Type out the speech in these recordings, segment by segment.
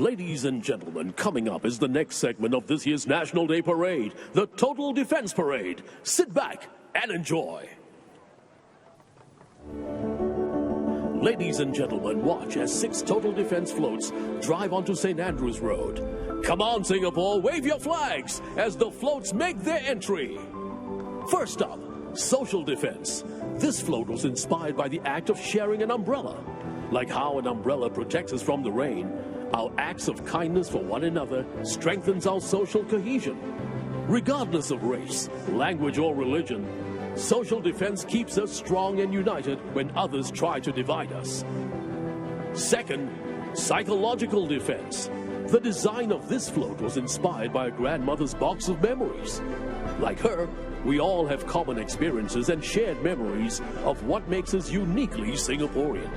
Ladies and gentlemen, coming up is the next segment of this year's National Day Parade, the Total Defense Parade. Sit back and enjoy. Ladies and gentlemen, watch as 6 total defense floats drive onto St. Andrews Road. Come on, Singapore, wave your flags as the floats make their entry. First up, social defense. This float was inspired by the act of sharing an umbrella. Like how an umbrella protects us from the rain, our acts of kindness for one another strengthens our social cohesion. Regardless of race, language, or religion, social defense keeps us strong and united when others try to divide us. Second, psychological defense. The design of this float was inspired by a grandmother's box of memories. Like her, we all have common experiences and shared memories of what makes us uniquely Singaporean.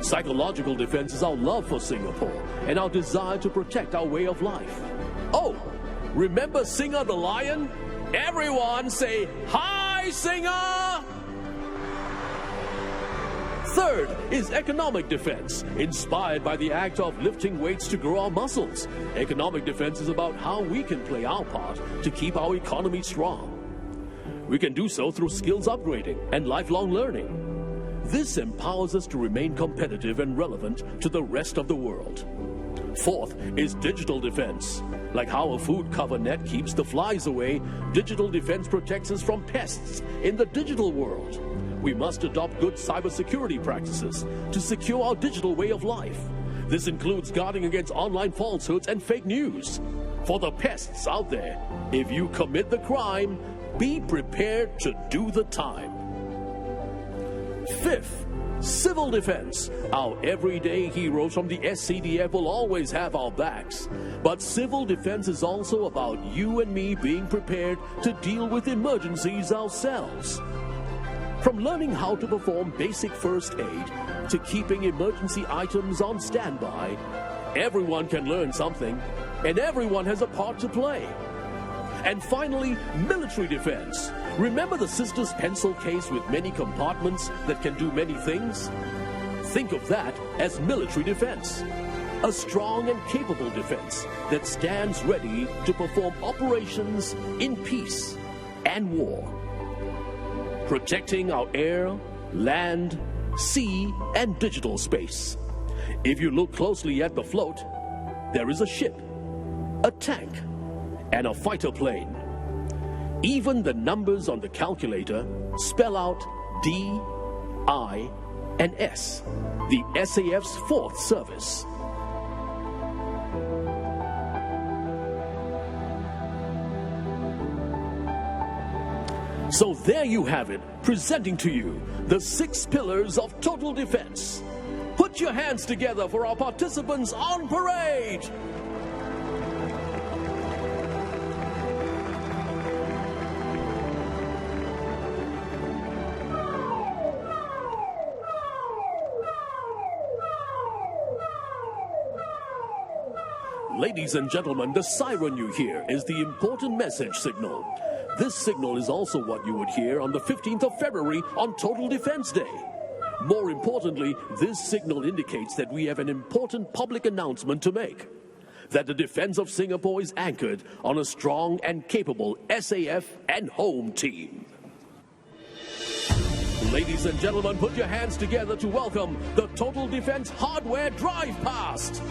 Psychological defense is our love for Singapore and our desire to protect our way of life. Oh, remember Singer the Lion? Everyone say, "Hi, Singer!" Third is economic defense, inspired by the act of lifting weights to grow our muscles. Economic defense is about how we can play our part to keep our economy strong. We can do so through skills upgrading and lifelong learning. This empowers us to remain competitive and relevant to the rest of the world. Fourth is digital defense. Like how a food cover net keeps the flies away, digital defense protects us from pests in the digital world. We must adopt good cybersecurity practices to secure our digital way of life. This includes guarding against online falsehoods and fake news. For the pests out there, if you commit the crime, be prepared to do the time. Fifth, civil defense. Our everyday heroes from the SCDF will always have our backs. But civil defense is also about you and me being prepared to deal with emergencies ourselves. From learning how to perform basic first aid to keeping emergency items on standby, everyone can learn something, and everyone has a part to play. And finally, military defense. Remember the sister's pencil case with many compartments that can do many things? Think of that as military defense. A strong and capable defense that stands ready to perform operations in peace and war. Protecting our air, land, sea, and digital space. If you look closely at the float, there is a ship, a tank, and a fighter plane. Even the numbers on the calculator spell out D, I, and S, the SAF's 4th service. So there you have it, presenting to you the 6 pillars of total defense. Put your hands together for our participants on parade! Ladies and gentlemen, the siren you hear is the important message signal. This signal is also what you would hear on the 15th of February on Total Defense Day. More importantly, this signal indicates that we have an important public announcement to make. That the defense of Singapore is anchored on a strong and capable SAF and home team. Ladies and gentlemen, put your hands together to welcome the Total Defense Hardware Drive Past.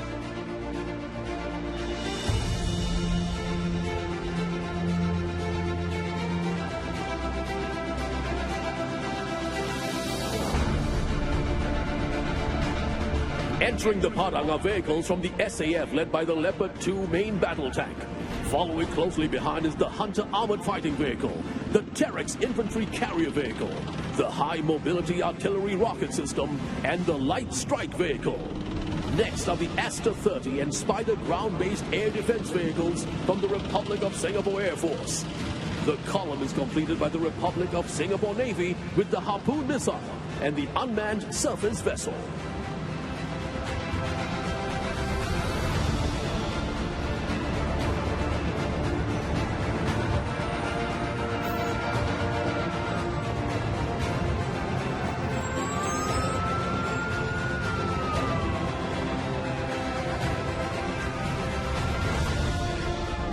Entering the Padang are vehicles from the SAF led by the Leopard 2 main battle tank. Following closely behind is the Hunter armored fighting vehicle, the Terex infantry carrier vehicle, the high mobility artillery rocket system, and the light strike vehicle. Next are the Aster 30 and Spider ground-based air defense vehicles from the Republic of Singapore Air Force. The column is completed by the Republic of Singapore Navy with the Harpoon missile and the unmanned surface vessel.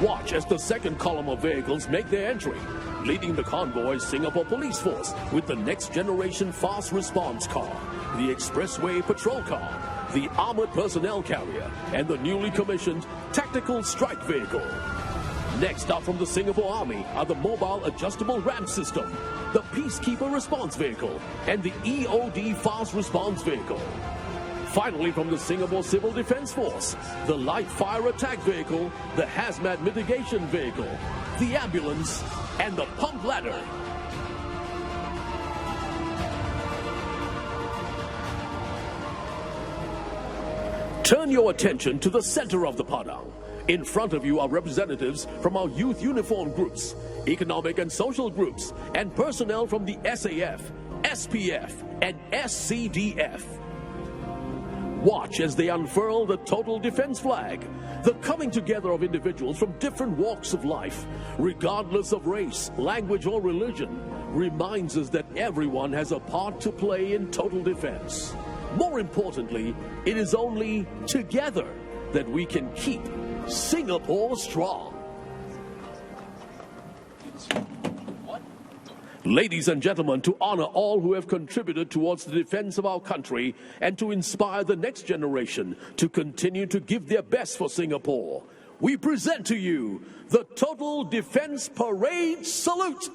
Watch as the second column of vehicles make their entry. Leading the convoy, Singapore Police Force with the next generation fast response car, the expressway patrol car, the armored personnel carrier, and the newly commissioned tactical strike vehicle. Next up from the Singapore Army are the mobile adjustable ramp system, the peacekeeper response vehicle, and the EOD fast response vehicle. Finally, from the Singapore Civil Defence Force, the light fire attack vehicle, the hazmat mitigation vehicle, the ambulance, and the pump ladder. Turn your attention to the center of the padang. In front of you are representatives from our youth uniform groups, economic and social groups, and personnel from the SAF, SPF, and SCDF. Watch as they unfurl the total defense flag. The coming together of individuals from different walks of life, regardless of race, language, or religion, reminds us that everyone has a part to play in total defense. More importantly, it is only together that we can keep Singapore strong. Ladies and gentlemen, to honor all who have contributed towards the defense of our country and to inspire the next generation to continue to give their best for Singapore, we present to you the Total Defense Parade Salute.